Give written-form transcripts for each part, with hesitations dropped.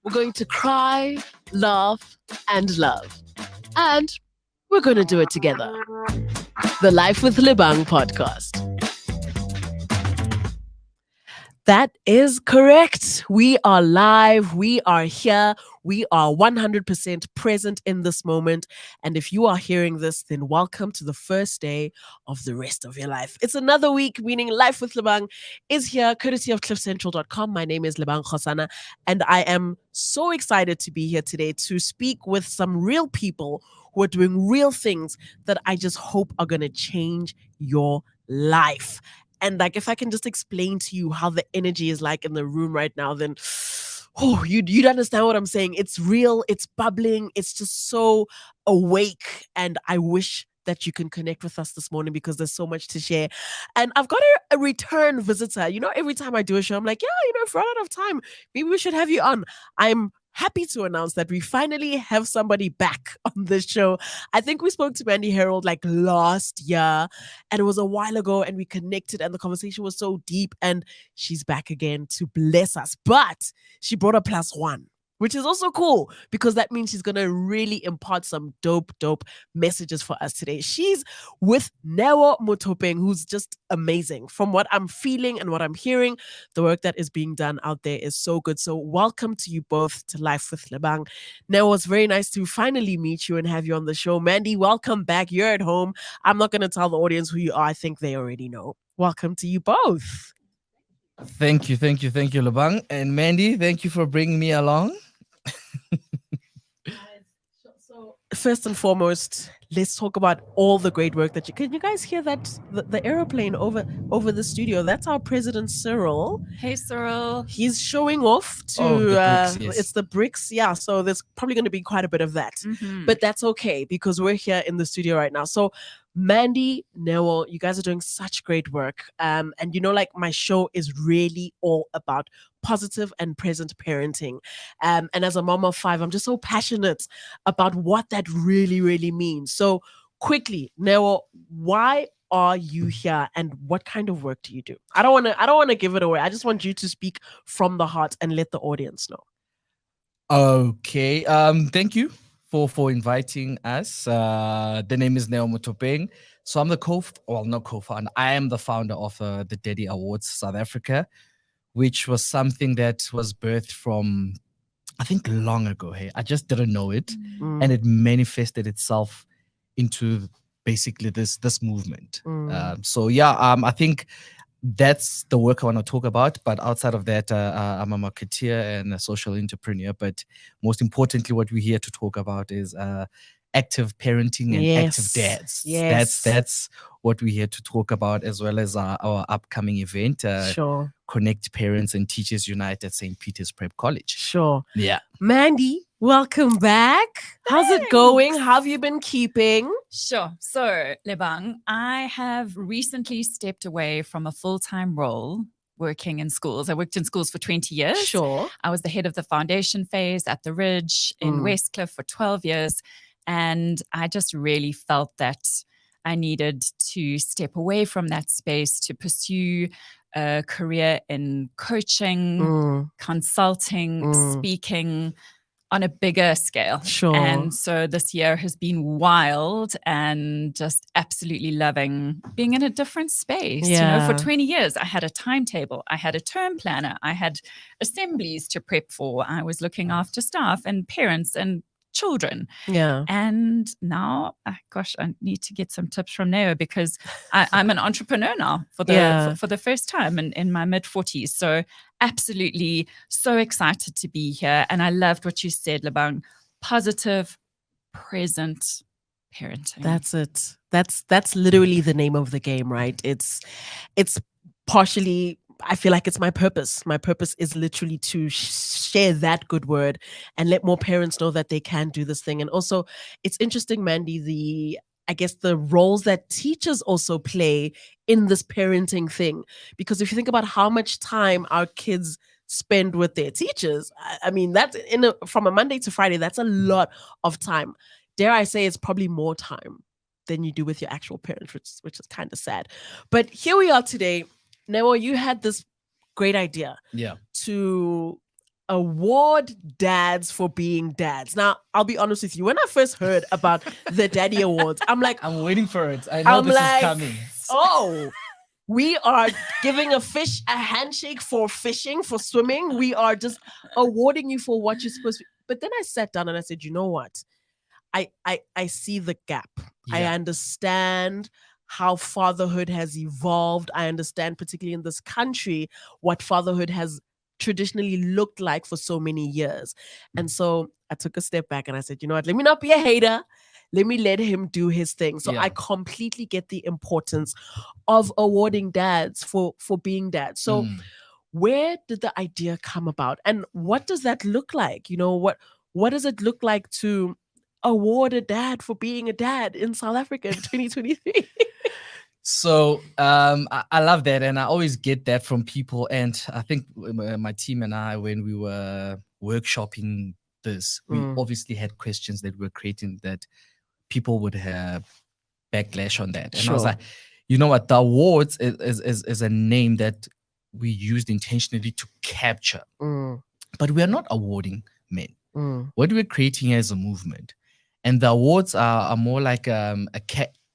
We're going to cry, laugh, and love. And we're going to do it together. The Life with Lebang podcast. That is correct. We are live. We are here. We are 100% present in this moment. And if you are hearing this, then welcome to the first day of the rest of your life. It's another week, meaning Life with Lebang is here, courtesy of cliffcentral.com. My name is Lebang Kgosana, and I am so excited to be here today to speak with some real people who are doing real things that I just hope are going to change your life. And like, if I can just explain to you how the energy is like in the room right now, then you'd understand what I'm saying. It's real, it's bubbling, it's just so awake. And I wish that you can connect with us this morning because there's so much to share. And I've got a return visitor. You know, every time I do a show, I'm like, if we're out of time, maybe we should have you on. I'm happy to announce that we finally have somebody back on this show. I think we spoke to Mandy Herold like last year, and it was a while ago, and we connected, and the conversation was so deep, and she's back again to bless us. But she brought a +1, which is also cool because that means she's going to really impart some dope messages for us today. She's with Mothopeng, who's just amazing. From what I'm feeling and what I'm hearing, the work that is being done out there is so good. So welcome to you both to Life with Lebang. Newo, it's very nice to finally meet you and have you on the show. Mandy, welcome back. You're at home. I'm not going to tell the audience who you are. I think they already know. Welcome to you both. Thank you, Lebang. And Mandy, thank you for bringing me along. So first and foremost, let's talk about all the great work that can you guys hear that the aeroplane over the studio? That's our president Cyril. Hey Cyril. He's showing off to the bricks, yes. It's the bricks, yeah. So there's probably going to be quite a bit of that, but that's okay because we're here in the studio right now. So Mandy, Neville, you guys are doing such great work. And like my show is really all about positive and present parenting. And as a mom of 5, I'm just so passionate about what that really, really means. So quickly, Neville, why are you here and what kind of work do you do? I don't want to give it away. I just want you to speak from the heart and let the audience know. Okay. Thank you for inviting us. The name is Mothopeng. So I'm the not co-founder. I am the founder of the Daddy Awards South Africa, which was something that was birthed from, I think, long ago. Hey, I just didn't know it, and it manifested itself into basically this movement. I think that's the work I want to talk about. But outside of that, I'm a marketeer and a social entrepreneur. But most importantly, what we're here to talk about is active parenting and active dads. Yes. That's what we're here to talk about, as well as our upcoming event. Sure. Connect Parents and Teachers Unite at St. Peter's Prep College. Sure. Yeah. Mandy, welcome back. How's it going? How have you been keeping? Sure. So, Lebang, I have recently stepped away from a full-time role working in schools. I worked in schools for 20 years. Sure. I was the head of the foundation phase at the Ridge in Westcliff for 12 years. And I just really felt that I needed to step away from that space to pursue a career in coaching, consulting, speaking on a bigger scale. Sure. And so this year has been wild and just absolutely loving being in a different space. Yeah. For 20 years, I had a timetable, I had a term planner, I had assemblies to prep for, I was looking after staff and parents and children. Yeah. And now, I need to get some tips from Neo because I'm an entrepreneur now for the first time in my mid-40s. So absolutely so excited to be here. And I loved what you said, Lebang. Positive, present parenting. That's it. That's literally the name of the game, right? It's partially, I feel like it's my purpose. My purpose is literally to share that good word and let more parents know that they can do this thing. And also, it's interesting, Mandy, I guess the roles that teachers also play in this parenting thing. Because if you think about how much time our kids spend with their teachers, I mean, that's from a Monday to Friday, that's a lot of time. Dare I say it's probably more time than you do with your actual parents, which is kind of sad. But here we are today. Neville, you had this great idea to award dads for being dads. Now, I'll be honest with you. When I first heard about the Daddy Awards, I'm like, I'm waiting for it. I know I'm this like, is coming. oh, we are giving a fish a handshake for fishing, for swimming. We are just awarding you for what you're supposed to. But then I sat down and I said, you know what? I see the gap. I Yeah. understand how fatherhood has evolved. I understand, particularly in this country, what fatherhood has traditionally looked like for so many years. And so I took a step back and I said, you know what? Let me not be a hater. Let me let him do his thing. So Yeah. I completely get the importance of awarding dads for being dads. So where did the idea come about, and what does that look like? You know, what does it look like to award a dad for being a dad in South Africa in 2023? So I love that, and I always get that from people. And I think my team and I, when we were workshopping this, we obviously had questions that we were creating that people would have backlash on that. And I was Sure. like, you know what? The awards is a name that we used intentionally to capture, but we are not awarding men. What we're creating is a movement, and the awards are more like a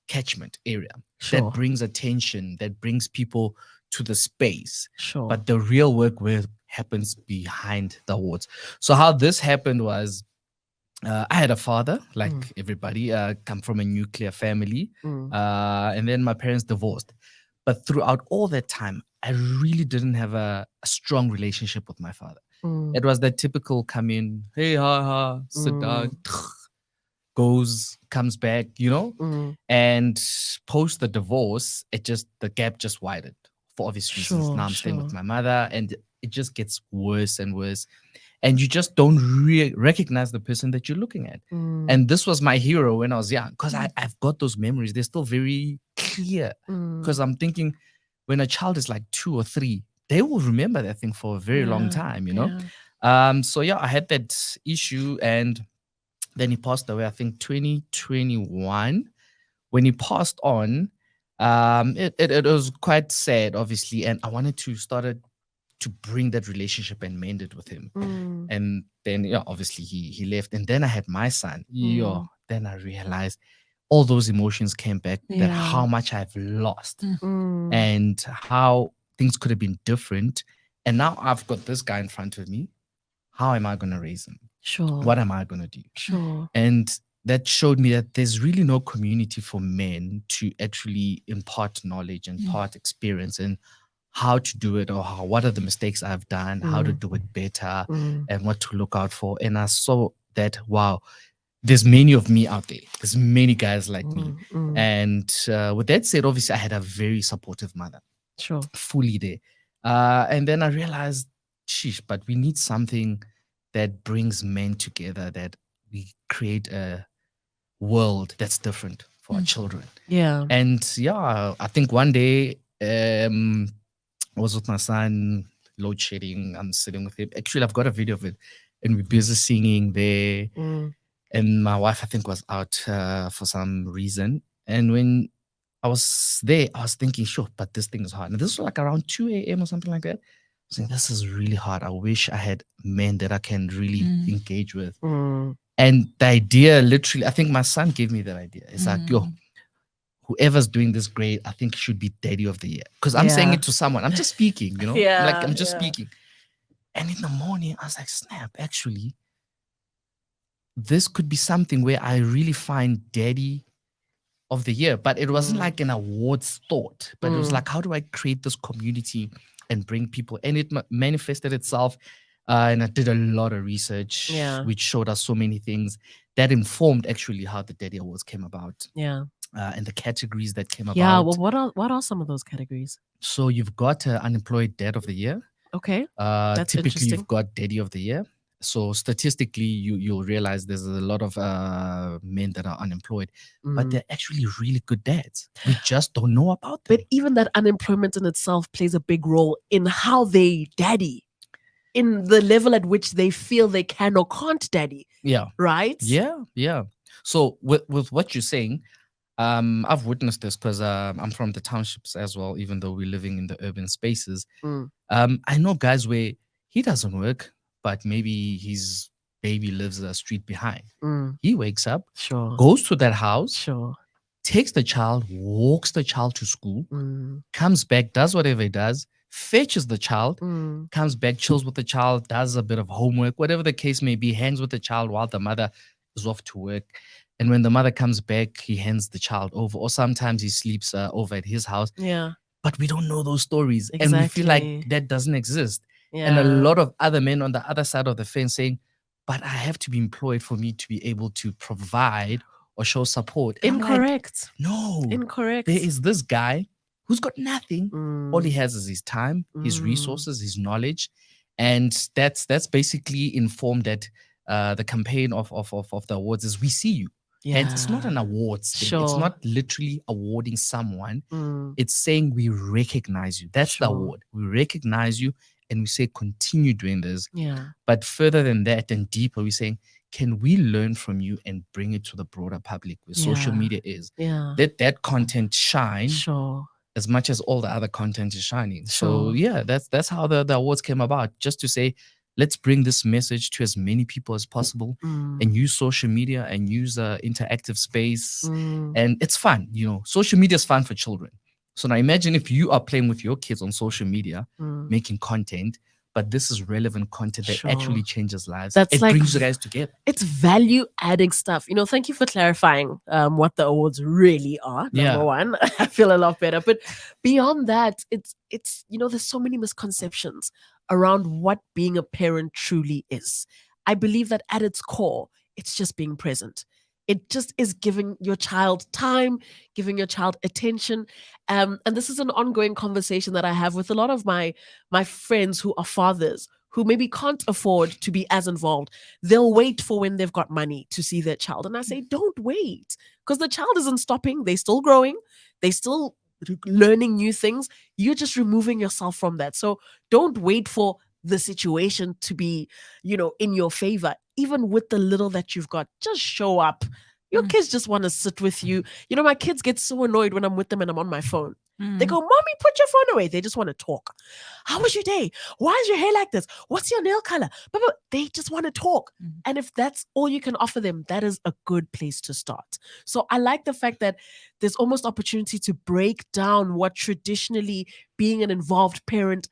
catchment area Sure. that brings attention, that brings people to the space. Sure. But the real work where happens behind the awards. So how this happened was, I had a father, like everybody, come from a nuclear family, and then my parents divorced. But throughout all that time, I really didn't have a strong relationship with my father. It was that typical come in, hey, ha, sit down, goes, comes back, you know? And post the divorce, the gap just widened for obvious reasons. Sure, Now I'm staying with sure. my mother, and it just gets worse and worse. And you just don't recognize the person that you're looking at. And this was my hero when I was young, because I've got those memories. They're still very clear. Because I'm thinking, when a child is like 2 or 3, they will remember that thing for a very long time, you know? So yeah, I had that issue, and then he passed away, I think 2021. When he passed on, it was quite sad, obviously, and I wanted to start to bring that relationship and mend it with him. And then, yeah, obviously he left, and then I had my son. Then I realized all those emotions came back, that how much I've lost and how things could have been different. And now I've got this guy in front of me. How am I going to raise him? Sure. What am I going to do? Sure. And that showed me that there's really no community for men to actually impart knowledge and impart experience and how to do it, or what are the mistakes I've done, how to do it better, and what to look out for. And I saw that, wow, there's many of me out there. There's many guys like me. And with that said, obviously, I had a very supportive mother. Sure. Fully there. And then I realized, sheesh, but we need something that brings men together, that we create a world that's different for our children. Yeah. And yeah, I think one day I was with my son, load shedding. I'm sitting with him. Actually, I've got a video of it, and we're busy singing there. And my wife, I think, was out for some reason. And when I was there, I was thinking, sure, but this thing is hard. And this was like around 2 a.m. or something like that. I was saying, this is really hard. I wish I had men that I can really engage with. And the idea, literally, I think my son gave me that idea. It's like, yo, whoever's doing this great, I think should be daddy of the year. Because I'm saying it to someone. I'm just speaking, you know? I'm just speaking. And in the morning, I was like, snap, actually, this could be something where I really find daddy of the year. But it wasn't like an awards thought, but it was like, how do I create this community and bring people? And it manifested itself. And I did a lot of research, which showed us so many things that informed actually how the Daddy Awards came about. And the categories that came about. Yeah. Well, what are some of those categories? So you've got Unemployed Dad of the Year. Okay. That's typically interesting. You've got Daddy of the Year. So statistically, you'll realize there's a lot of men that are unemployed, but they're actually really good dads. We just don't know about them. But even that unemployment in itself plays a big role in how they daddy, in the level at which they feel they can or can't daddy. Yeah. Right? Yeah. So with what you're saying, I've witnessed this because I'm from the townships as well, even though we're living in the urban spaces. I know guys where he doesn't work, but maybe his baby lives a street behind. Mm. He wakes up, Sure. goes to that house, Sure. takes the child, walks the child to school, Mm. comes back, does whatever he does, fetches the child, Mm. comes back, chills with the child, does a bit of homework, whatever the case may be, hangs with the child while the mother is off to work. And when the mother comes back, he hands the child over, or sometimes he sleeps over at his house. Yeah. But we don't know those stories. And we feel like Exactly. that doesn't exist. Yeah. And a lot of other men on the other side of the fence saying, but I have to be employed for me to be able to provide or show support. And I'm like, Incorrect. no, Incorrect. there is this guy who's got nothing. All he Mm. has is his time, his Mm. resources, his knowledge. And that's basically informed that the campaign of the awards is we see you. Hence, it's not an Yeah. awards thing. Sure. It's not literally awarding someone. Mm. It's saying we recognize you. That's the Sure. award. We recognize you and we say continue doing this. Yeah. But further than that and deeper, we're saying, can we learn from you and bring it to the broader public where social Yeah. media is? Yeah. Let that content shine Sure. as much as all the other content is shining. So Sure. yeah, that's how the awards came about. Just to say, let's bring this message to as many people as possible Mm. and use social media and use interactive space. Mm. And it's fun, social media is fun for children. So now imagine if you are playing with your kids on social media, Mm. making content, but this is relevant content that Sure. actually changes lives. That's it like brings you guys together. It's value adding stuff. Thank you for clarifying what the awards really are. Number Yeah. one, I feel a lot better. But beyond that, it's there's so many misconceptions around what being a parent truly is. I believe that at its core, it's just being present. It just is giving your child time, giving your child attention. And this is an ongoing conversation that I have with a lot of my friends who are fathers who maybe can't afford to be as involved. They'll wait for when they've got money to see their child. And I say, don't wait, because the child isn't stopping. They're still growing. They're still learning new things. You're just removing yourself from that. So don't wait for the situation to be, in your favor. Even with the little that you've got, just show up. Your kids just want to sit with you. My kids get so annoyed when I'm with them and I'm on my phone. They go, Mommy, put your phone away. They just want to talk. How was your day? Why is your hair like this? What's your nail color? But they just want to talk. And if that's all you can offer them, that is a good place to start. So I like the fact that there's almost opportunity to break down what traditionally being an involved parent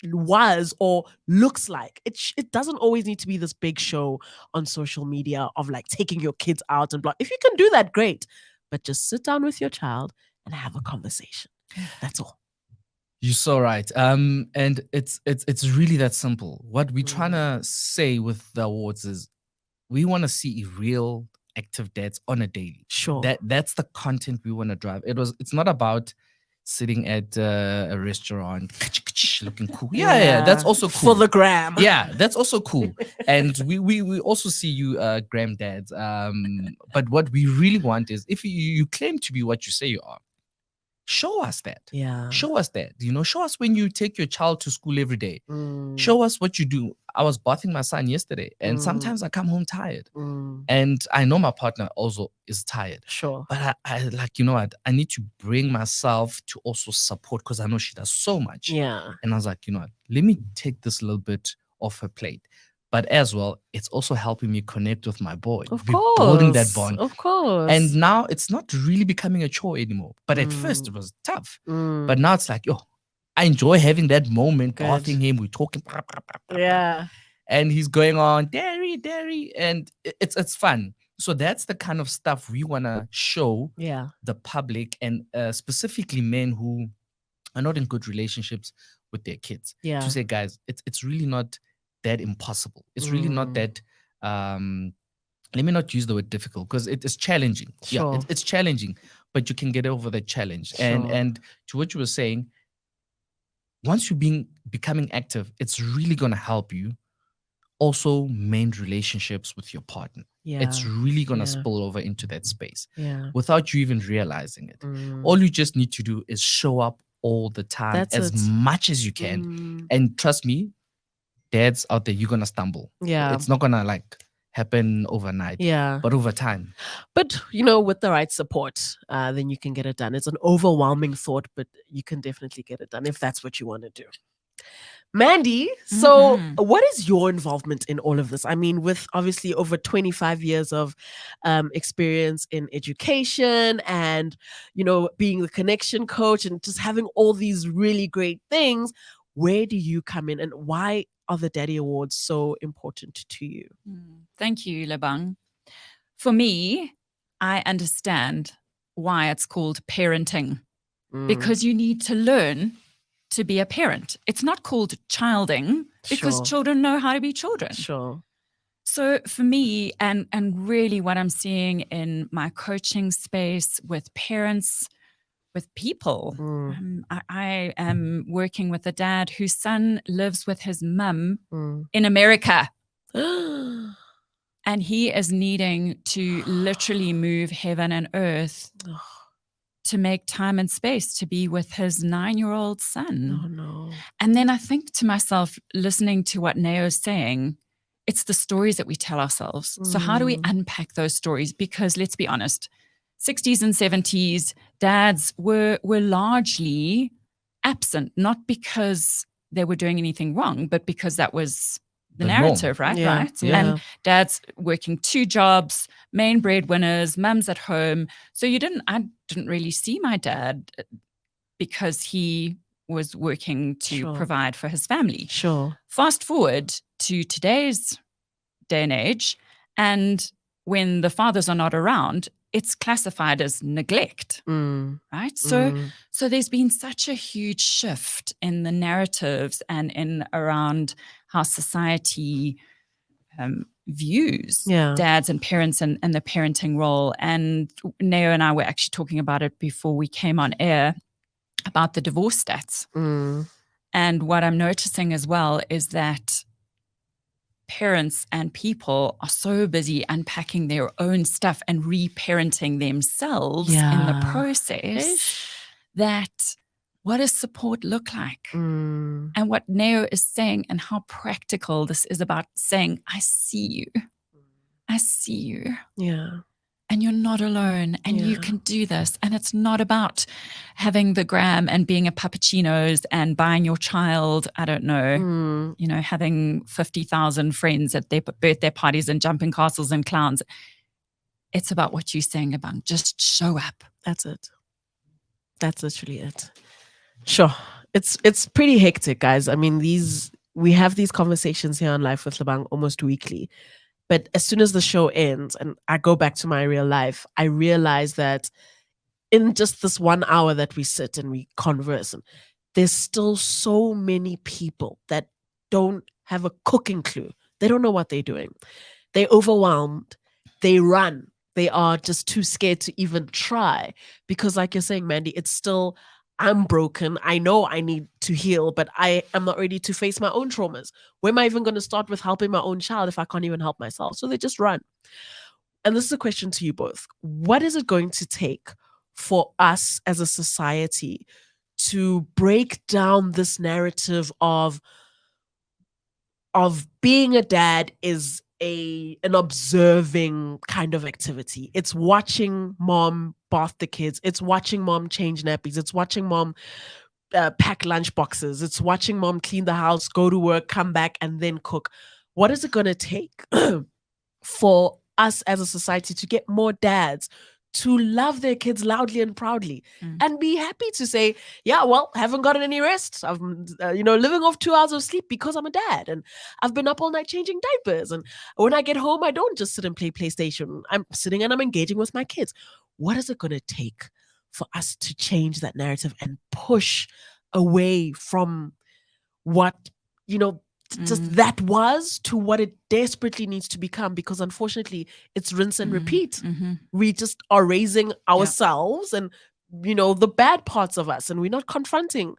was or looks like. It doesn't always need to be this big show on social media of like taking your kids out and blah. If you can do that, great. But just sit down with your child and have a conversation. That's all. You're so right. And it's really that simple. What we're trying to say with the awards is we want to see real active dads on a daily. Sure. That's the content we want to drive. It's not about sitting at a restaurant looking cool. Yeah, that's also cool. For the gram. Yeah, that's also cool. And we also see you gram dads. But what we really want is if you claim to be what you say you are, show us that. Yeah. Show us that. Show us when you take your child to school every day. Mm. Show us what you do. I was bathing my son yesterday, and sometimes I come home tired. And I know my partner also is tired. Sure. But I like, you know what? I need to bring myself to also support because I know she does so much. Yeah. And I was like, you know what? Let me take this little bit off her plate. But as well, it's also helping me connect with my boy. Of We're course. building that bond. Of course. And now it's not really becoming a chore anymore. But at first it was tough. But now it's like, I enjoy having that moment, bathing him. We're talking. Yeah. And he's going on, dairy. And it's fun. So that's the kind of stuff we want to show the public and specifically men who are not in good relationships with their kids. Yeah. To say, guys, it's really not that impossible. It's really not that let me not use the word difficult because it is challenging. Sure. Yeah, it's challenging, but you can get over the challenge. Sure. And to what you were saying, once you're becoming active, it's really gonna help you also mend relationships with your partner. Yeah. It's really gonna spill over into that space without you even realizing it. All you just need to do is show up all the time. That's as it. much as you can. And trust me, dads out there, you're gonna stumble. Yeah. It's not gonna happen overnight. Yeah. But over time. But with the right support, then you can get it done. It's an overwhelming thought, but you can definitely get it done if that's what you want to do. Mandy, so what is your involvement in all of this? I mean, with obviously over 25 years of experience in education and, being the connection coach and just having all these really great things, where do you come in and why are the Daddy Awards so important to you? Thank you, Lebang. For me, I understand why it's called parenting, because you need to learn to be a parent. It's not called childing because Sure. children know how to be children. Sure. So for me, and really what I'm seeing in my coaching space with parents, with people, I am working with a dad whose son lives with his mum in America. And he is needing to literally move heaven and earth to make time and space to be with his 9-year-old son. Oh, no. And then I think to myself, listening to what Neo's saying, it's the stories that we tell ourselves. So how do we unpack those stories? Because let's be honest, 60s and 70s, dads were largely absent, not because they were doing anything wrong, but because that was the narrative, right? Yeah, right? yeah. And dad's working 2 jobs, main breadwinners, mum's at home. So I didn't really see my dad because he was working to provide for his family. Sure. Fast forward to today's day and age, and when the fathers are not around, it's classified as neglect, right? So there's been such a huge shift in the narratives and in around how society views dads and parents and the parenting role. And Neo and I were actually talking about it before we came on air about the divorce stats. And what I'm noticing as well is that parents and people are so busy unpacking their own stuff and reparenting themselves in the process that what does support look like? And what Neo is saying and how practical this is about saying, I see you. I see you. Yeah. And you're not alone and you can do this. And it's not about having the gram and being a puppuccinos and buying your child, I don't know, having 50,000 friends at their birthday parties and jumping castles and clowns. It's about what you're saying, Lebang. Just show up. That's it. That's literally it. Sure. It's pretty hectic, guys. I mean, we have these conversations here on Life with Lebang almost weekly. But as soon as the show ends and I go back to my real life, I realize that in just this 1 hour that we sit and we converse, and there's still so many people that don't have a cooking clue. They don't know what they're doing. They're overwhelmed. They run. They are just too scared to even try. Because like you're saying, Mandy, it's still, I'm broken. I know I need to heal, but I am not ready to face my own traumas. Where am I even going to start with helping my own child if I can't even help myself? So they just run. And this is a question to you both. What is it going to take for us as a society to break down this narrative of being a dad is an observing kind of activity? It's watching mom bath the kids. It's watching mom change nappies. It's watching mom pack lunch boxes. It's watching mom clean the house, go to work, come back, and then cook. What is it going to take for us as a society to get more dads to love their kids loudly and proudly and be happy to say, yeah, well, haven't gotten any rest. I'm, living off 2 hours of sleep because I'm a dad, and I've been up all night changing diapers. And when I get home, I don't just sit and play PlayStation. I'm sitting and I'm engaging with my kids. What is it going to take for us to change that narrative and push away from what, just that was to what it desperately needs to become? Because unfortunately, it's rinse and repeat. We just are raising ourselves and, the bad parts of us, and we're not confronting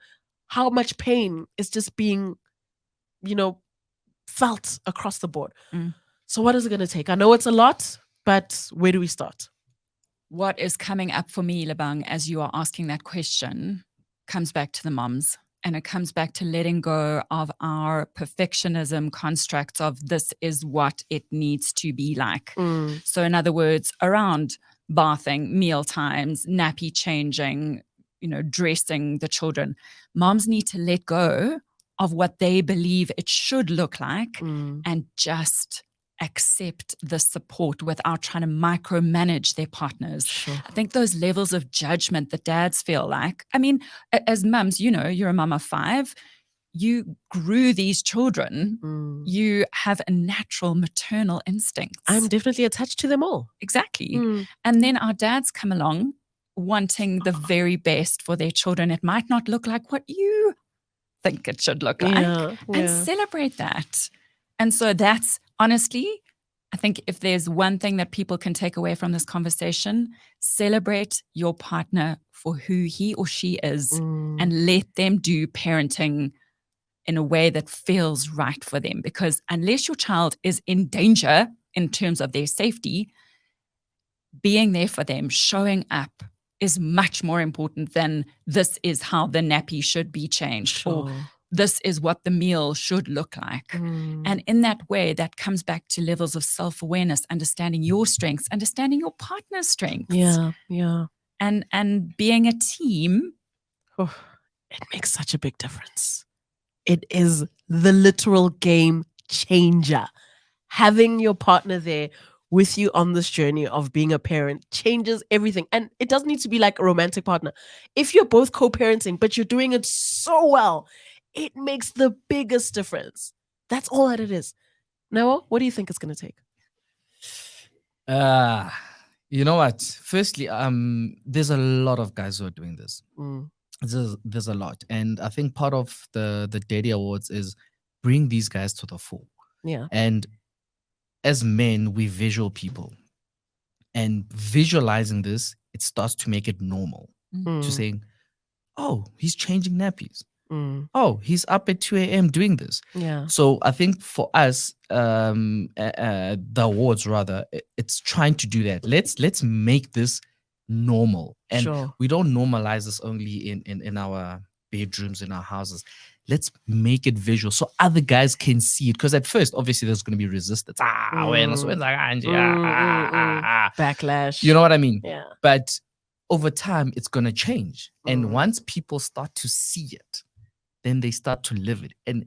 how much pain is just being, felt across the board. So what is it going to take? I know it's a lot, but where do we start? What is coming up for me, Lebang, as you are asking that question, comes back to the moms. And it comes back to letting go of our perfectionism constructs of this is what it needs to be like. So in other words, around bathing, meal times, nappy changing, dressing the children, moms need to let go of what they believe it should look like Mm. and just accept the support without trying to micromanage their partners. Sure. I think those levels of judgment that dads feel like, I mean, as mums, you know, you're a mum of 5, you grew these children, you have a natural maternal instincts. I'm definitely attached to them all. Exactly. And then our dads come along wanting the very best for their children. It might not look like what you think it should look like, and celebrate that. And so that's honestly, I think if there's one thing that people can take away from this conversation, celebrate your partner for who he or she is and let them do parenting in a way that feels right for them. Because unless your child is in danger in terms of their safety, being there for them, showing up is much more important than this is how the nappy should be changed or this is what the meal should look like. And in that way, that comes back to levels of self-awareness, understanding your strengths, understanding your partner's strengths. Yeah. And being a team. It makes such a big difference. It is the literal game changer. Having your partner there with you on this journey of being a parent changes everything. And it doesn't need to be like a romantic partner. If you're both co-parenting, but you're doing it so well, it makes the biggest difference. That's all that it is. Noah, what do you think it's going to take? You know what? Firstly, there's a lot of guys who are doing this. There's a lot. And I think part of the Daddy Awards is bring these guys to the fore. Yeah. And as men, we visual people. And visualizing this, it starts to make it normal. To saying, oh, he's changing nappies. Oh, he's up at 2 a.m. doing this. Yeah. So I think for us, the awards rather, it's trying to do that. Let's make this normal. And we don't normalize this only in our bedrooms, in our houses. Let's make it visual so other guys can see it. Because at first, obviously, there's going to be resistance. Backlash. You know what I mean? Yeah. But over time, it's going to change. And once people start to see it, then they start to live it. And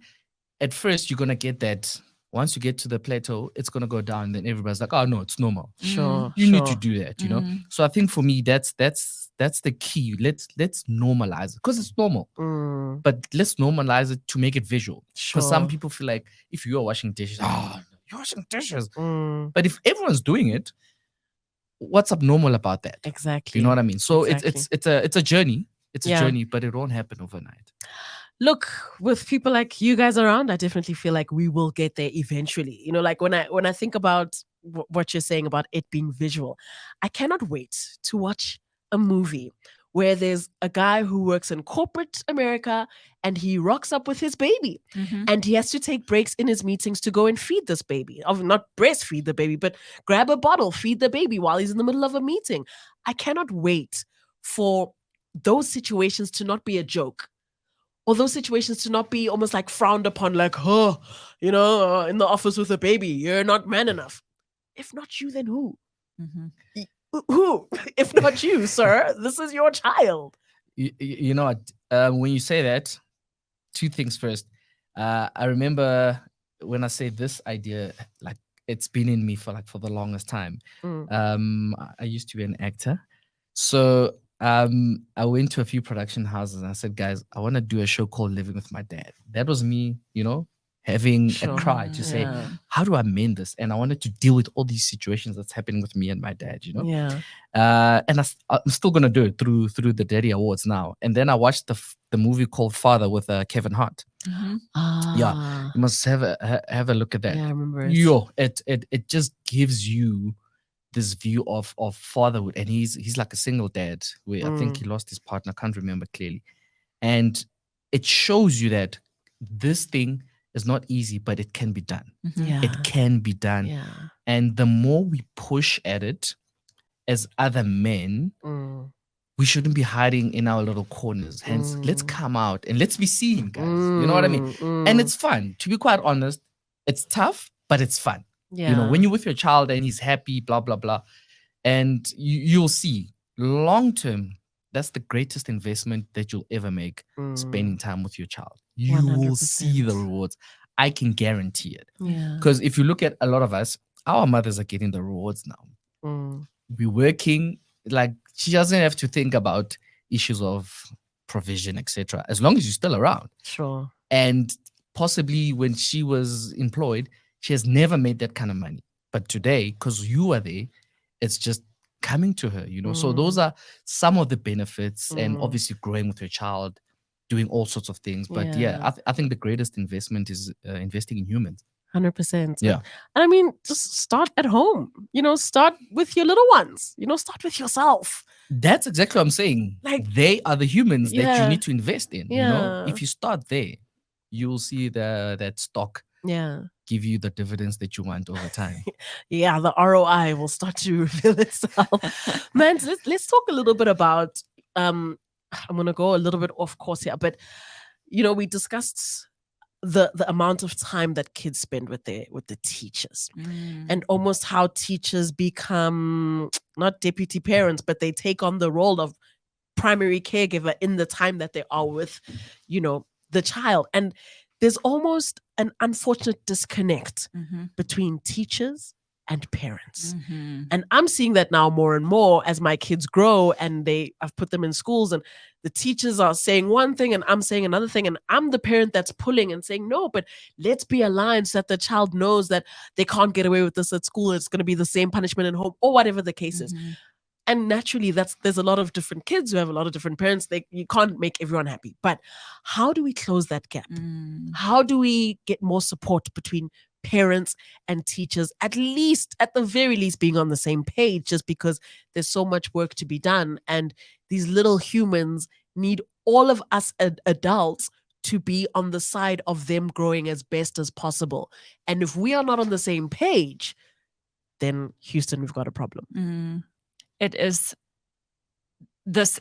at first, you're going to get that. Once you get to the plateau, it's going to go down. Then everybody's like, oh, no, it's normal. You need to do that, you know? So I think for me, that's the key. Let's normalize it because it's normal. But let's normalize it to make it visual. Because some people feel like if you are washing dishes, oh, you're washing dishes. But if everyone's doing it, what's abnormal about that? Exactly. You know what I mean? So it's a journey. It's a journey, but it won't happen overnight. Look, with people like you guys around, I definitely feel like we will get there eventually. You know, like when I think about what you're saying about it being visual, I cannot wait to watch a movie where there's a guy who works in corporate America and he rocks up with his baby and he has to take breaks in his meetings to go and feed this baby. Not breastfeed the baby, but grab a bottle, feed the baby while he's in the middle of a meeting. I cannot wait for those situations to not be a joke. Or those situations to not be almost like frowned upon, like, oh, you know, in the office with a baby, you're not man enough. If not you, then who? Who? If not you, sir, this is your child. You know what? When you say that, 2 things first. I remember when I say this idea, like it's been in me for the longest time. I used to be an actor. So I went to a few production houses and I said, guys, I want to do a show called Living with My Dad. That was me, you know, having a cry to say, how do I mend this? And I wanted to deal with all these situations that's happening with me and my dad, you know? Yeah. And I'm still going to do it through the Daddy Awards now. And then I watched the movie called Father with Kevin Hart. Yeah, you must have a look at that. Yeah, I remember it. It just gives you this view of fatherhood, and he's like a single dad where I think he lost his partner, can't remember clearly, and it shows you that this thing is not easy, but it can be done. It can be done, and the more we push at it as other men, we shouldn't be hiding in our little corners. Hence, let's come out and let's be seen, guys. You know what I mean? And it's fun. To be quite honest, it's tough, but it's fun. You know, when you're with your child and he's happy, blah, blah, blah. And you'll see long term, that's the greatest investment that you'll ever make, spending time with your child. You will see the 100%. rewards. I can guarantee it. Yeah. Because if you look at a lot of us, our mothers are getting the rewards now. We're working, like she doesn't have to think about issues of provision, etc. As long as you're still around. Sure. And possibly when she was employed, she has never made that kind of money. But today, because you are there, it's just coming to her, you know. So those are some of the benefits, and obviously growing with her child, doing all sorts of things. But yeah, I think the greatest investment is investing in humans. 100%. Yeah. And I mean, just start at home, you know, start with your little ones, you know, start with yourself. That's exactly what I'm saying. Like, they are the humans that you yeah. need to invest in. You know, Yeah. if you start there, you'll see that stock Yeah. give you the dividends that you want over time. Yeah, the ROI will start to reveal itself. Man, so let's talk a little bit about I'm gonna go a little bit off course here, but you know, we discussed the amount of time that kids spend with the teachers, and almost how teachers become not deputy parents, but they take on the role of primary caregiver in the time that they are with, you know, the child. And there's almost an unfortunate disconnect between teachers and parents. And I'm seeing that now more and more as my kids grow, and I've put them in schools, and the teachers are saying one thing and I'm saying another thing, and I'm the parent that's pulling and saying, no, but let's be aligned so that the child knows that they can't get away with this at school. It's going to be the same punishment at home, or whatever the case is. And naturally, there's a lot of different kids who have a lot of different parents. You can't make everyone happy. But how do we close that gap? How do we get more support between parents and teachers, at the very least, being on the same page, just because there's so much work to be done. And these little humans need all of us adults to be on the side of them growing as best as possible. And if we are not on the same page, then Houston, we've got a problem. This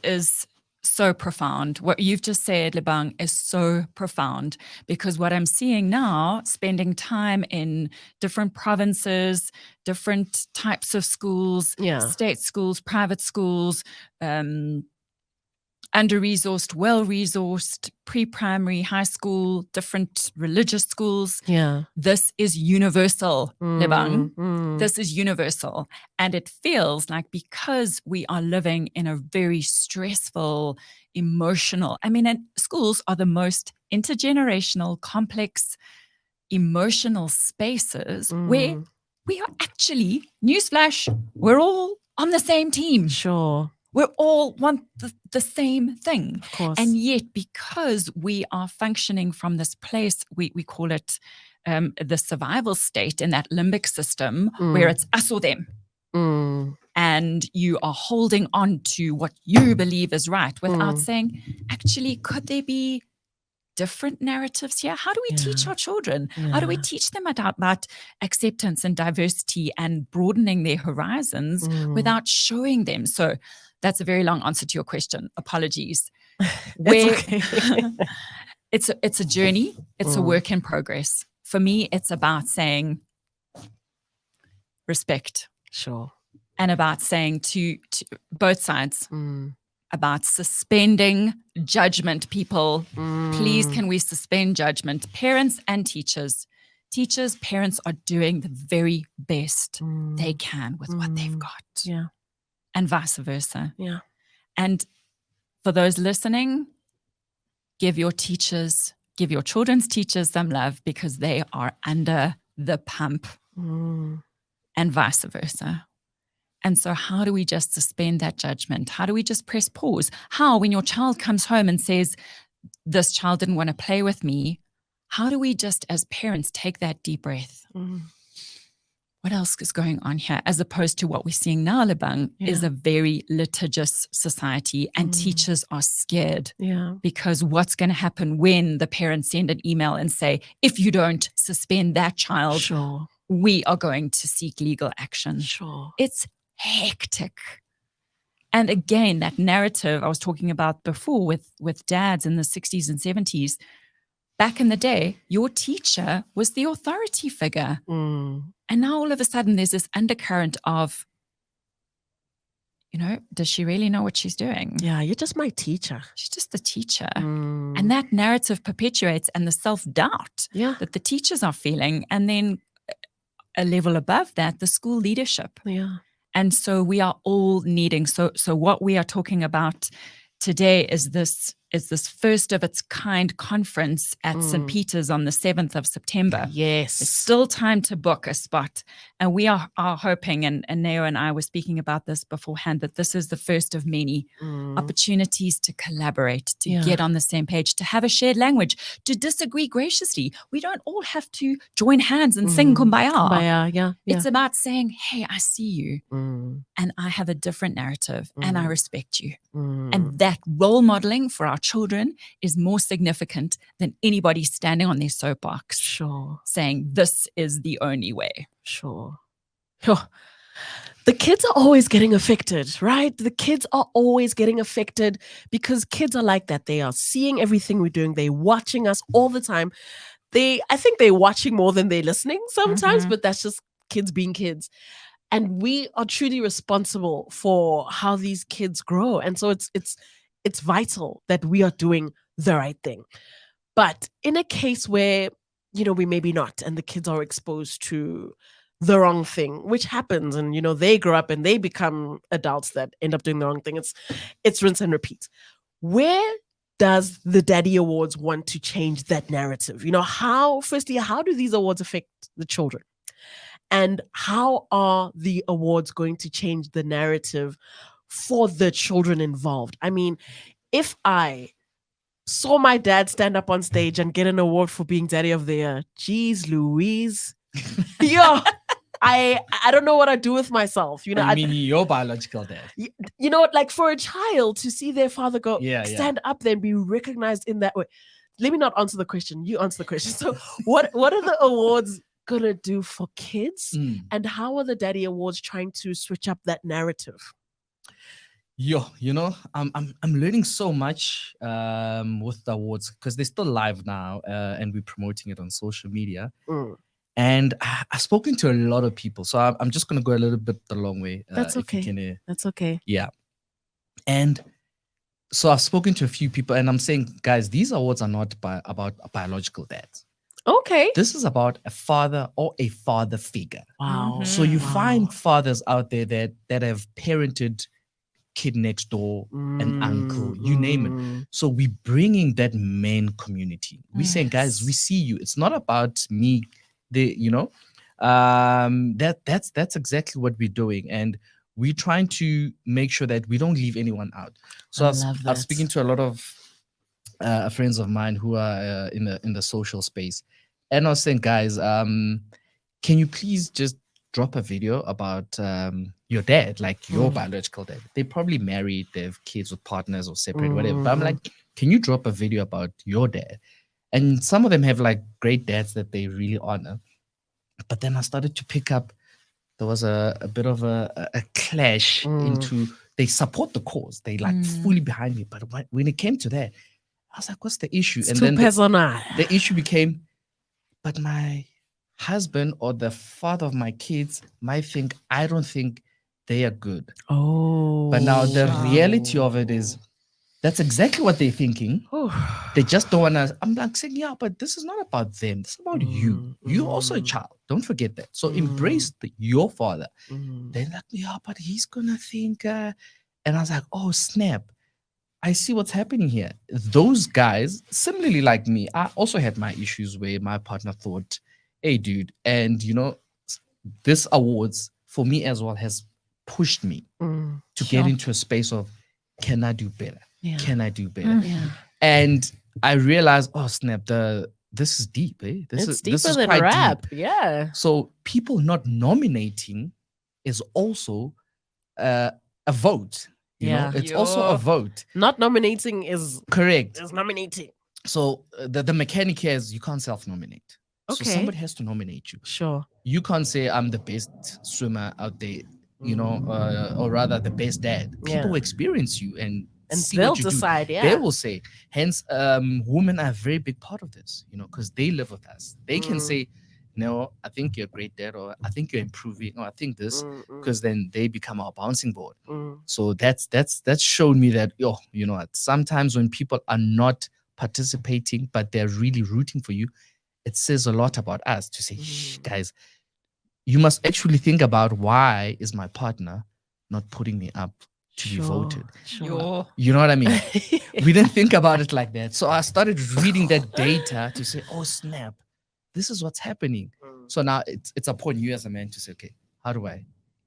is so profound. What you've just said, Lebang, is so profound, because what I'm seeing now, spending time in different provinces, different types of schools, state schools, private schools, under-resourced, well-resourced, pre-primary, high school, different religious schools. Yeah. This is universal, Lebang. This is universal. And it feels like, because we are living in a very stressful, emotional, and schools are the most intergenerational, complex, emotional spaces where we are actually, newsflash, we're all on the same team. Sure. We all want the same thing. Of course. And yet, because we are functioning from this place, we call it the survival state, in that limbic system, where it's us or them. And you are holding on to what you believe is right without saying, actually, could there be different narratives here? How do we teach our children? How do we teach them about acceptance and diversity and broadening their horizons without showing them? So that's a very long answer to your question. Apologies. It's a journey. It's a work in progress. For me, it's about saying respect. Sure. And about saying to both sides, about suspending judgment, people. Please, can we suspend judgment? Parents and teachers. Parents are doing the very best they can with what they've got. Yeah. And vice versa. Yeah. And for those listening, give your children's teachers some love, because they are under the pump, and vice versa. And so how do we just suspend that judgment? How do we just press pause? How, when your child comes home and says, this child didn't want to play with me, how do we just, as parents, take that deep breath? What else is going on here? As opposed to what we're seeing now, Lebang, is a very litigious society, and teachers are scared. Because what's going to happen when the parents send an email and say, if you don't suspend that child, we are going to seek legal action. It's hectic. And again, that narrative I was talking about before with dads in the 60s and 70s, back in the day, your teacher was the authority figure. And now all of a sudden there's this undercurrent of, does she really know what she's doing? Yeah, you're just my teacher. She's just the teacher. Mm. And that narrative perpetuates, and the self-doubt Yeah. that the teachers are feeling. And then a level above that, the school leadership. Yeah. And so we are all needing. So what we are talking about today is this first of its kind conference at St. Peter's on the 7th of September. Yes. There's still time to book a spot. And we are hoping, and Neo and I were speaking about this beforehand, that this is the first of many opportunities to collaborate, to get on the same page, to have a shared language, to disagree graciously. We don't all have to join hands and sing Kumbaya. Kumbaya, yeah. It's about saying, hey, I see you and I have a different narrative and I respect you. And that role modeling for our children is more significant than anybody standing on their soapbox. Sure. Saying this is the only way. Sure. The kids are always getting affected, right? The kids are always getting affected because kids are like that. They are seeing everything we're doing. They're watching us all the time. I think they're watching more than they're listening sometimes, but that's just kids being kids. And we are truly responsible for how these kids grow. And so it's vital that we are doing the right thing. But in a case where, we maybe not, and the kids are exposed to the wrong thing, which happens, and they grow up and they become adults that end up doing the wrong thing. It's rinse and repeat. Where does the Daddy Awards want to change that narrative? How do these awards affect the children? And how are the awards going to change the narrative for the children involved? I mean, if I saw my dad stand up on stage and get an award for being Daddy of the Year, geez Louise, I don't know what I'd do with myself. I mean, your biological dad. Like for a child to see their father go stand up there and be recognized in that way. Let me not answer the question. You answer the question. So what are the awards gonna do for kids, and how are the Daddy Awards trying to switch up that narrative? I'm learning so much with the awards because they're still live now, and we're promoting it on social media. And I've spoken to a lot of people, so I'm just gonna go a little bit the long way. That's okay. That's okay. Yeah, and so I've spoken to a few people, and I'm saying, guys, these awards are not about biological dads. Okay. This is about a father or a father figure. Wow. So you find fathers out there that have parented kid next door, an uncle, you name it. So we're bringing that man community. We're saying, guys, we see you. It's not about me. That's exactly what we're doing. And we're trying to make sure that we don't leave anyone out. So I was speaking to a lot of friends of mine who are in the social space, and I was saying, guys, can you please just drop a video about your dad, like your biological dad? They're probably married, they have kids with partners or separate, whatever. But I'm like, can you drop a video about your dad? And some of them have like great dads that they really honor. But then I started to pick up, there was a bit of a clash into, they support the cause. They like fully behind me. But when it came to that, I was like, what's the issue? It's and then the issue became, but my husband or the father of my kids might think, I don't think they are good. Oh. But now the reality of it is, that's exactly what they're thinking. They just don't want to. I'm like saying, yeah, but this is not about them. This is about you. You're also a child. Don't forget that. So embrace your father. They're like, yeah, but he's going to think. And I was like, oh, snap. I see what's happening here. Those guys, similarly like me, I also had my issues where my partner thought, hey, dude. And, this awards for me as well has pushed me to get into a space of, can I do better? Yeah. Can I do better? And I realized, oh snap, this is deep, eh? It's deeper than rap. Deep. Yeah. So people not nominating is also a vote. You know? It's also a vote. Not nominating is correct. Is nominating. So the mechanic here is you can't self-nominate. Okay. So somebody has to nominate you. Sure. You can't say I'm the best swimmer out there, or rather the best dad. People experience you and see they'll what you decide. do. Yeah, they will say. Hence, women are a very big part of this. Because they live with us. They can say, no, I think you're a great dad, or I think you're improving, or I think this, Mm. because then they become our bouncing board. Mm. So that's shown me that, you know what, sometimes when people are not participating but they're really rooting for you, it says a lot about us to say, shh, guys, you must actually think about, why is my partner not putting me up to be voted? Yo. You know what I mean? We didn't think about it like that. So I started reading that data to say, oh snap, this is what's happening. So now it's upon you as a man to say, okay, how do I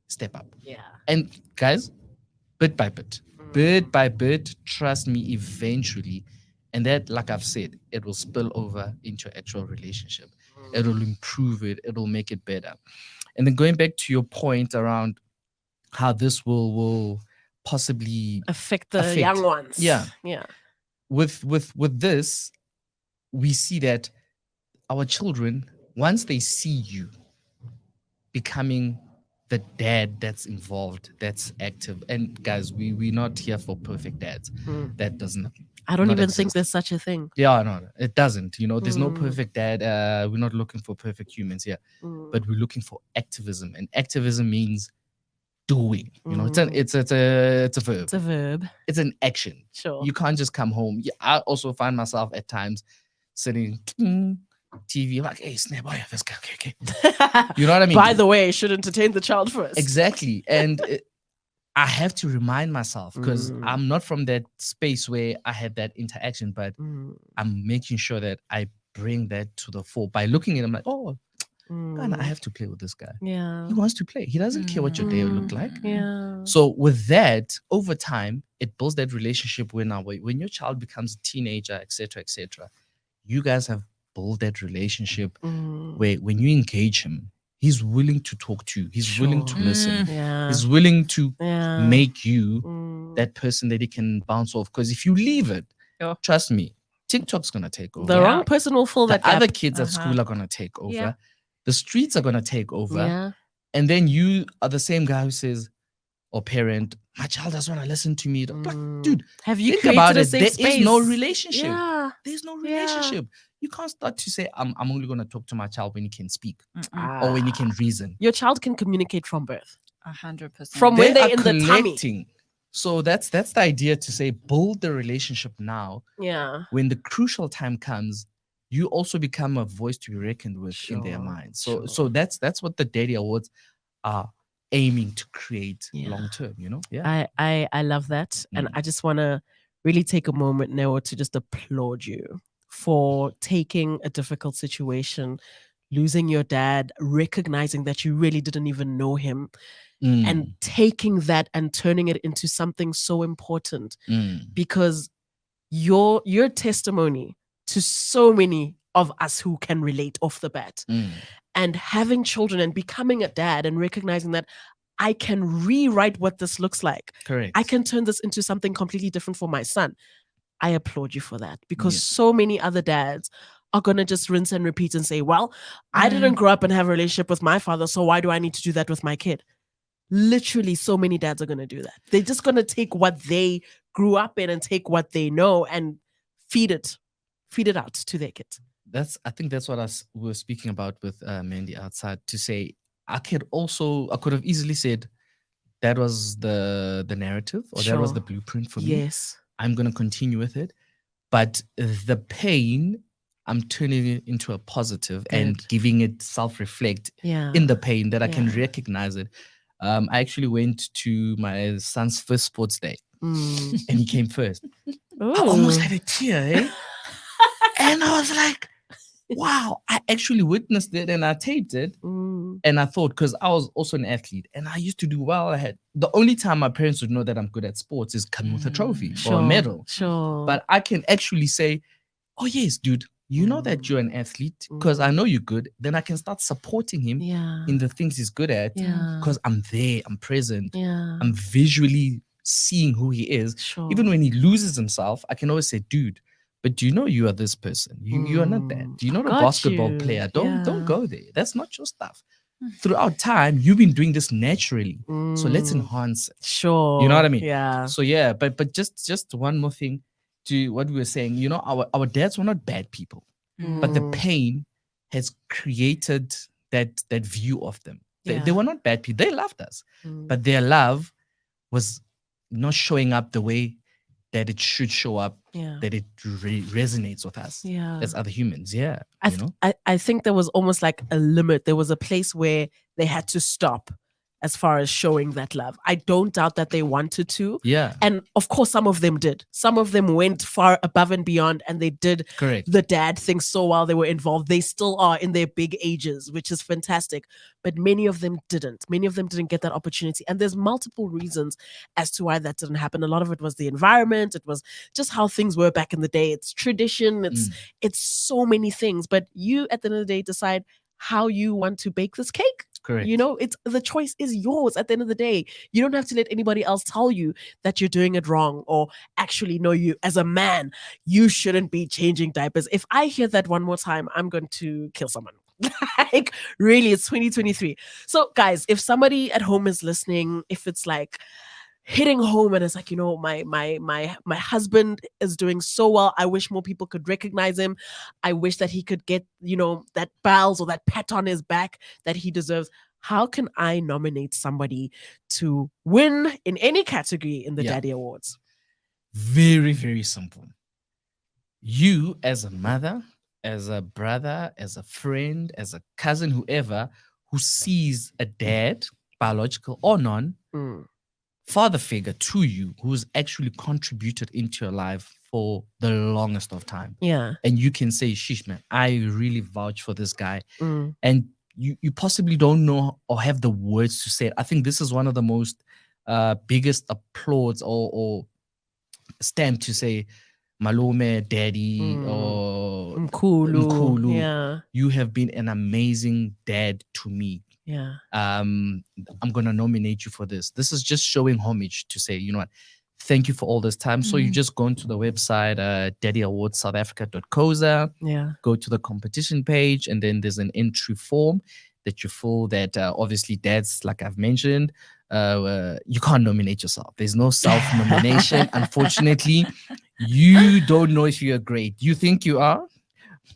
step up? Yeah. And guys, bit by bit, trust me, eventually, and that, like I've said, it will spill over into actual relationship. It will improve it. It will make it better. And then going back to your point around how this will possibly Affect the young ones. Yeah. Yeah. With this, we see that our children, once they see you becoming the dad that's involved, that's active, and guys, we're not here for perfect dads. That doesn't. I don't not even exist. think there's such a thing. Yeah, no, it doesn't. You know, there's no perfect dad. We're not looking for perfect humans here, but we're looking for activism, and activism means doing. You know, it's a verb. It's a verb. It's an action. Sure. You can't just come home. Yeah, I also find myself at times sitting TV like, hey, snap, oh yeah, this guy, okay. You know what I mean? By the way, you should entertain the child first. Exactly. And I have to remind myself, because I'm not from that space where I had that interaction, but I'm making sure that I bring that to the fore by looking at him like, oh, God, I have to play with this guy. Yeah. He wants to play. He doesn't care what your day will look like. Yeah. So with that, over time, it builds that relationship when your child becomes a teenager, etc., you guys have built that relationship where when you engage him, he's willing to talk to you. He's willing to listen. Yeah. He's willing to Yeah. make you that person that he can bounce off. Because if you leave it, trust me, TikTok's going to take over. The wrong person will fill that The other gap. kids at school are going to take over. Yeah. The streets are going to take over. Yeah. And then you are the same guy who says, or parent, my child doesn't want to listen to me. Like, dude, have you think created about a it. safe There space? is no relationship. Yeah. There's no Yeah. relationship. You can't start to say, I'm only going to talk to my child when he can speak or when he can reason. Your child can communicate from birth. 100%. From when they're in the tummy. So that's the idea, to say build the relationship now. Yeah. When the crucial time comes, you also become a voice to be reckoned with in their minds. So that's what the Daddy Awards are aiming to create long term, you know? Yeah. I love that. And I just want to really take a moment now to just applaud you for taking a difficult situation, losing your dad, recognizing that you really didn't even know him, and taking that and turning it into something so important, because your testimony to so many of us who can relate off the bat, and having children and becoming a dad and recognizing that I can rewrite what this looks like. Correct. I can turn this into something completely different for my son. I applaud you for that, because so many other dads are going to just rinse and repeat and say, well, I didn't grow up and have a relationship with my father, so why do I need to do that with my kid? Literally, so many dads are going to do that. They're just going to take what they grew up in and take what they know and feed it out to their kids. I think that's what we were speaking about with Mandy outside, to say, I could have easily said that was the narrative, or that was the blueprint for me. Yes. I'm going to continue with it. But the pain, I'm turning it into a positive and giving it self-reflect in the pain, that I can recognize it. I actually went to my son's first sports day and he came first. I almost had a tear, eh? And I was like, wow, I actually witnessed it and I taped it. And I thought, because I was also an athlete and I used to do well. The only time my parents would know that I'm good at sports is coming with a trophy or a medal. Sure. But I can actually say, oh yes, dude, you know that you're an athlete because I know you're good. Then I can start supporting him in the things he's good at, because I'm there, I'm present, I'm visually seeing who he is. Even when he loses himself, I can always say, dude, but do you know you are this person? You are not that. Do you know the basketball player? Don't go there. That's not your stuff. Throughout time, you've been doing this naturally. So let's enhance it. Sure. You know what I mean? Yeah. So yeah, but just one more thing to what we were saying. You know, our dads were not bad people, but the pain has created that view of them. They Yeah. were not bad people. They loved us, Mm. but their love was not showing up the way that it should show up, Yeah. that it resonates with us Yeah. as other humans. Yeah, I think there was almost like a limit. There was a place where they had to stop as far as showing that love. I don't doubt that they wanted to. Yeah. And of course, some of them did. Some of them went far above and beyond, and they did Correct. the dad thing so while they were involved. They still are in their big ages, which is fantastic. But many of them didn't. Many of them didn't get that opportunity. And there's multiple reasons as to why that didn't happen. A lot of it was the environment. It was just how things were back in the day. It's tradition. It's so many things. But you, at the end of the day, decide how you want to bake this cake. Correct. You know, it's the choice is yours at the end of the day. You don't have to let anybody else tell you that you're doing it wrong, or actually, no, you as a man, you shouldn't be changing diapers. If I hear that one more time, I'm going to kill someone. Like, really, it's 2023. So guys, if somebody at home is listening, if it's like hitting home and it's like, you know, my husband is doing so well, I wish more people could recognize him, I wish that he could get, you know, that bells or that pat on his back that he deserves. How can I nominate somebody to win in any category in the Daddy Awards? Very, very simple. You as a mother, as a brother, as a friend, as a cousin, whoever who sees a dad, biological or non, father figure to you who's actually contributed into your life for the longest of time. Yeah. And you can say, sheesh, man, I really vouch for this guy. And you possibly don't know or have the words to say it. I think this is one of the most biggest applauds or stamp to say, Malume, daddy, or Mkulu. Yeah. You have been an amazing dad to me. Yeah. I'm gonna nominate you for this. This is just showing homage to say, you know what, thank you for all this time. So you just go into the website, daddyawardsouthafrica.coza. Yeah. Go to the competition page, and then there's an entry form that you fill that obviously dads, like I've mentioned, you can't nominate yourself. There's no self-nomination. Unfortunately, you don't know if you're great. You think you are,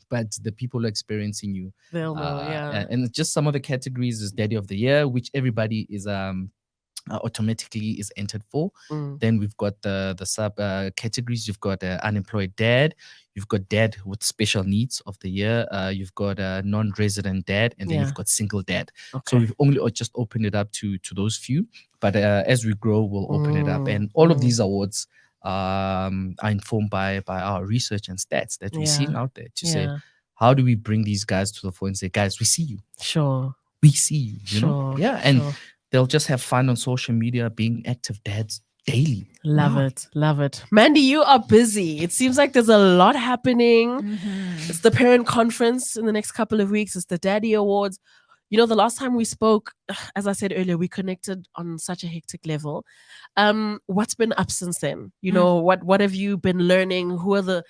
but the people experiencing you, they'll know. Yeah. And just some of the categories is Daddy of the Year, which everybody is automatically is entered for. Then we've got the sub categories. You've got unemployed dad, you've got dad with special needs of the year, you've got non-resident dad, and then you've got single dad. So we've only just opened it up to those few, but as we grow, we'll open it up. And all of these awards are informed by our research and stats that we're seeing out there to say, how do we bring these guys to the fore and say, guys, we see you. Sure. We see you, know? Yeah. And they'll just have fun on social media being active dads daily. Love it. Love it. Mandy, you are busy. It seems like there's a lot happening. It's the parent conference in the next couple of weeks. It's the Daddy Awards. You know, the last time we spoke, as I said earlier, we connected on such a hectic level. What's been up since then? You know, what have you been learning? Who are the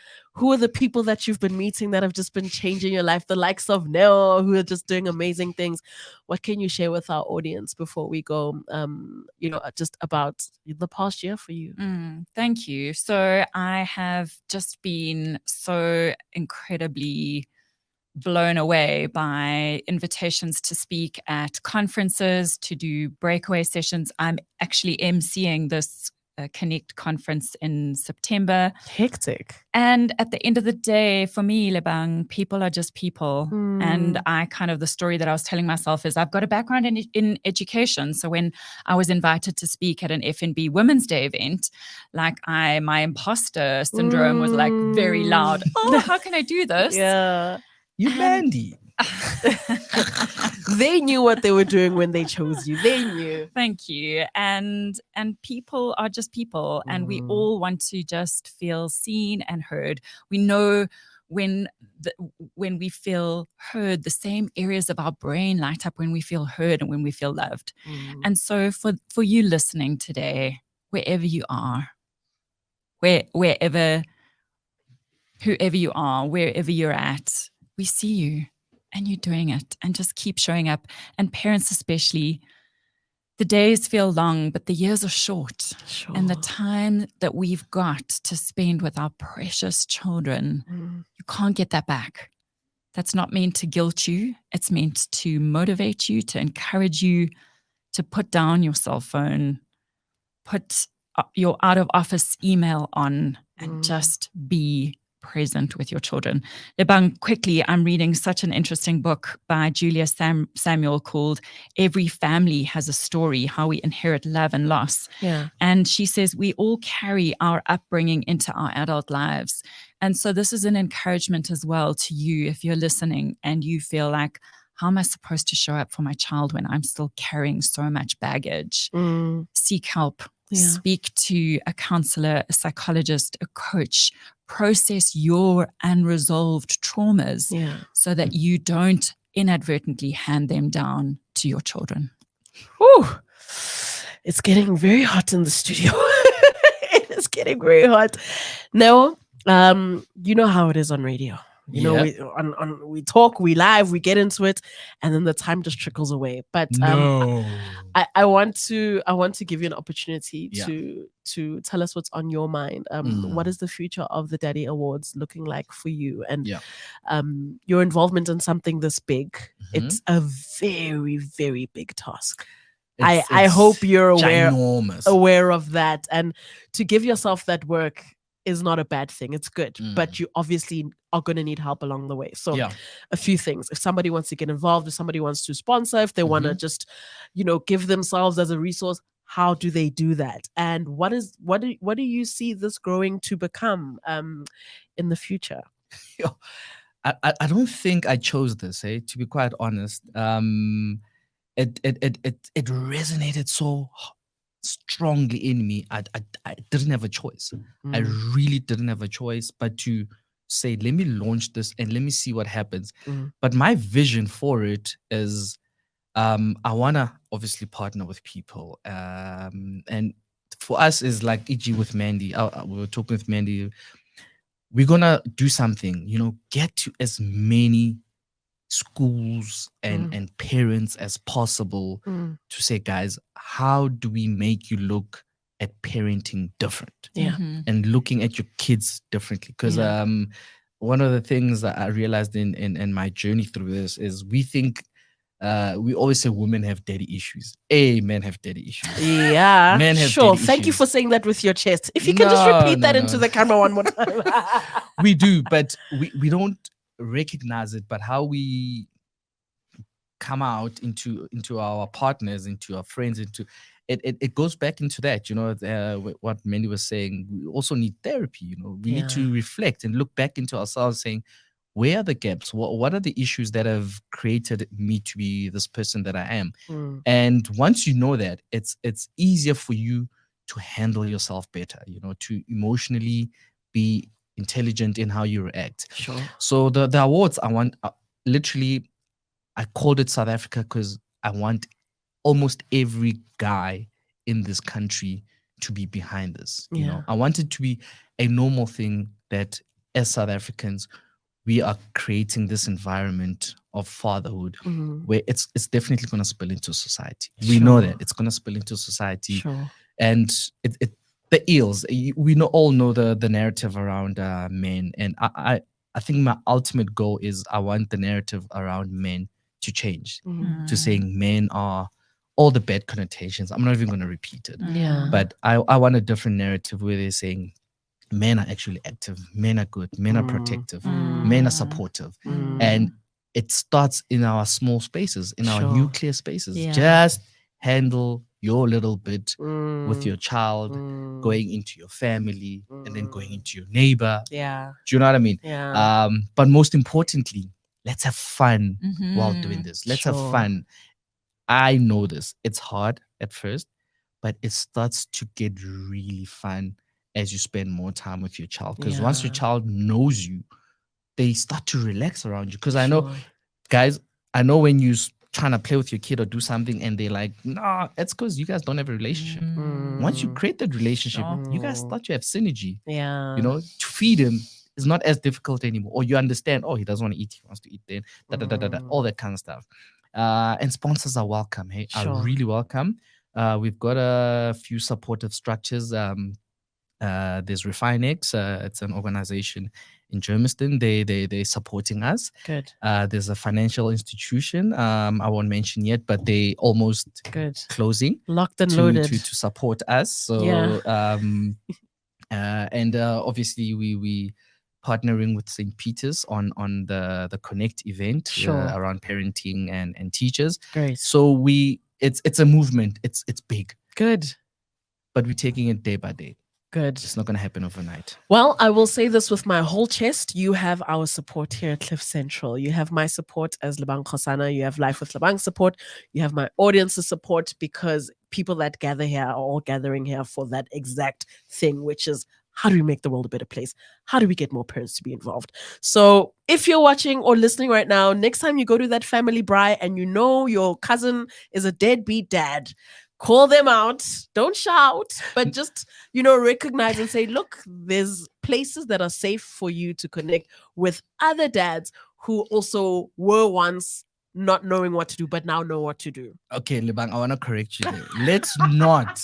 people that you've been meeting that have just been changing your life? The likes of Neville, who are just doing amazing things. What can you share with our audience before we go? You know, just about the past year for you. Thank you. So I have just been so incredibly blown away by invitations to speak at conferences, to do breakaway sessions. I'm actually emceeing this Connect conference in September. Hectic. And at the end of the day, for me, Lebang, people are just people. And I the story that I was telling myself is I've got a background in education. So when I was invited to speak at an FNB Women's Day event, like my imposter syndrome was like very loud. Oh, how can I do this? Yeah. You Mandy. They knew what they were doing when they chose you. They knew. Thank you. And people are just people, and we all want to just feel seen and heard. We know when we feel heard, the same areas of our brain light up when we feel heard and when we feel loved. And so for you listening today, wherever you are, whoever you are, wherever you're at, we see you and you're doing it, and just keep showing up. And parents especially, the days feel long, but the years are short. Sure. And the time that we've got to spend with our precious children, you can't get that back. that's not meant to guilt you. It's meant to motivate you, to encourage you to put down your cell phone, put your out of office email on, and just be present with your children. Lebang, quickly, I'm reading such an interesting book by Julia Samuel called Every Family Has a Story, How We Inherit Love and Loss. Yeah. And she says we all carry our upbringing into our adult lives. And so this is an encouragement as well to you if you're listening and you feel like, how am I supposed to show up for my child when I'm still carrying so much baggage? Seek help. Yeah. Speak to a counselor, a psychologist, a coach. Process your unresolved traumas so that you don't inadvertently hand them down to your children. Whew. It's getting very hot in the studio. It is getting very hot. Now, you know how it is on radio. You know, we talk, we live, we get into it, and then the time just trickles away. But I want to give you an opportunity to tell us what's on your mind. What is the future of the Daddy Awards looking like for you? And your involvement in something this big. It's a very, very big task. I hope you're aware of that. And to give yourself that work is not a bad thing. It's good. But you obviously are going to need help along the way. So a few things. If somebody wants to get involved, if somebody wants to sponsor, if they want to just, give themselves as a resource, how do they do that? And what do you see this growing to become in the future? I don't think I chose this, to be quite honest. It resonated so strongly in me. I didn't have a choice. I really didn't have a choice but to say, let me launch this and let me see what happens. But my vision for it is I want to obviously partner with people. And for us is like, e.g. with Mandy, we were talking with Mandy, we're going to do something, get to as many schools and parents as possible to say, guys, how do we make you look at parenting different and looking at your kids differently? Because one of the things that I realized in my journey through this is we think we always say women have daddy issues. Men have daddy issues. Yeah, men have sure. daddy Thank you issues. for saying that with your chest. If you can just repeat that into the camera one more time. We do, but we don't recognize it. But how we come out into our partners, into our friends, into it goes back into that, what Mandy was saying. We also need therapy. We need to reflect and look back into ourselves, saying, where are the gaps? What are the issues that have created me to be this person that I am? And once you know that, it's easier for you to handle yourself better, to emotionally be intelligent in how you react. Sure. So the awards, I want, literally, I called it South Africa because I want almost every guy in this country to be behind this. I want it to be a normal thing that as South Africans, we are creating this environment of fatherhood where it's definitely going to spill into society. We know that it's going to spill into society. Sure. And the eels, we all know the narrative around men. And I think my ultimate goal is I want the narrative around men to change, to saying men are all the bad connotations. I'm not even going to repeat it. Yeah. But I want a different narrative where they're saying men are actually active, men are good, men are protective, men are supportive. And it starts in our small spaces, in our nuclear spaces. Just handle your little bit with your child, going into your family, and then going into your neighbor. Yeah. Do you know what I mean? Yeah. But most importantly, let's have fun while doing this. Let's have fun. I know this. It's hard at first, but it starts to get really fun as you spend more time with your child. Because once your child knows you, they start to relax around you. Because I know, guys, when you're trying to play with your kid or do something and they're like, nah, it's because you guys don't have a relationship. Once you create that relationship, you guys start to have synergy. Yeah. To feed him is not as difficult anymore. Or you understand, he doesn't want to eat, he wants to eat then, all that kind of stuff. And sponsors are welcome, are really welcome. We've got a few supportive structures. There's Refinex. It's an organization in Germiston. They're supporting us. Good. There's a financial institution. I won't mention yet, but they almost Good. closing Locked and to loaded. to support us. So and obviously we partnering with St. Peter's on the Connect event Sure. around parenting and teachers. Great. So it's a movement. It's big, Good. but we're taking it day by day. Good. It's not going to happen overnight. Well, I will say this with my whole chest. You have our support here at Cliff Central. You have my support as Lebang Kgosana. You have Life with Lebang support. You have my audience's support, because people that gather here are all gathering here for that exact thing, which is, how do we make the world a better place? How do we get more parents to be involved? So if you're watching or listening right now, next time you go to that family braai and you know your cousin is a deadbeat dad, call them out. Don't shout, but just, recognize and say, look, there's places that are safe for you to connect with other dads who also were once not knowing what to do, but now know what to do. Okay, Lebang, I want to correct you there. Let's not.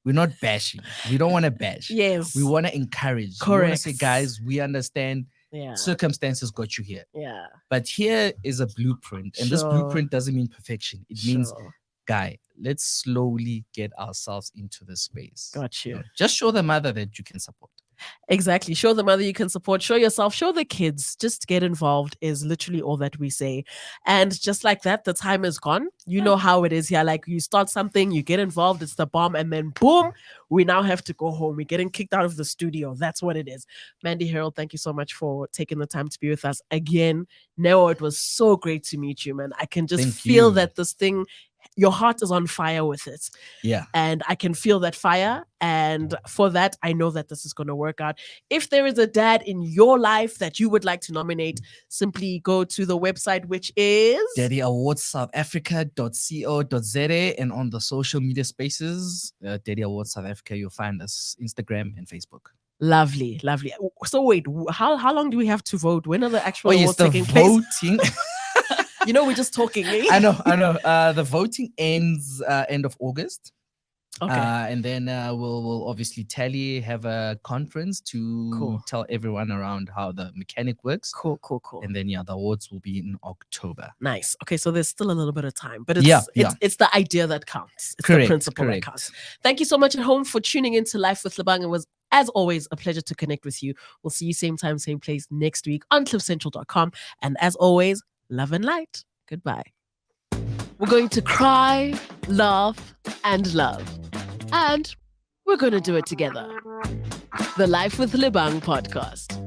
We're not bashing. We don't want to bash. Yes. We want to encourage. Correct. We want to say, guys, we understand circumstances got you here. Yeah. But here is a blueprint. And this blueprint doesn't mean perfection. It means, guy, let's slowly get ourselves into this space. Got you. Just show the mother that you can support. Exactly. Show the mother you can support. Show yourself. Show the kids. Just get involved is literally all that we say. And just like that, the time is gone. You know how it is here. Like, you start something, you get involved, it's the bomb, and then boom, we now have to go home. We're getting kicked out of the studio. That's what it is. Mandy, Herold, thank you so much for taking the time to be with us again. Neo, it was so great to meet you, man. I can just feel that this thing, your heart is on fire with it. Yeah. And I can feel that fire. And for that, I know that this is going to work out. If there is a dad in your life that you would like to nominate, simply go to the website, which is daddyawardsouthafrica.co.za, and on the social media spaces, Daddy Awards South Africa, you'll find us Instagram and Facebook. Lovely, lovely. So wait, how long do we have to vote? When are the actual awards taking place? Voting. We're just talking. Eh? I know. The voting ends end of August. Okay. And then we'll obviously have a conference to tell everyone around how the mechanic works. Cool. And then the awards will be in October. Nice. Okay, so there's still a little bit of time, but it's the idea that counts. It's the principle that counts. Thank you so much at home for tuning into Life with Lebang. It was, as always, a pleasure to connect with you. We'll see you same time, same place next week on cliffcentral.com. And as always, love and light. Goodbye. We're going to cry, laugh, and love. And we're going to do it together. The Life with Lebang podcast.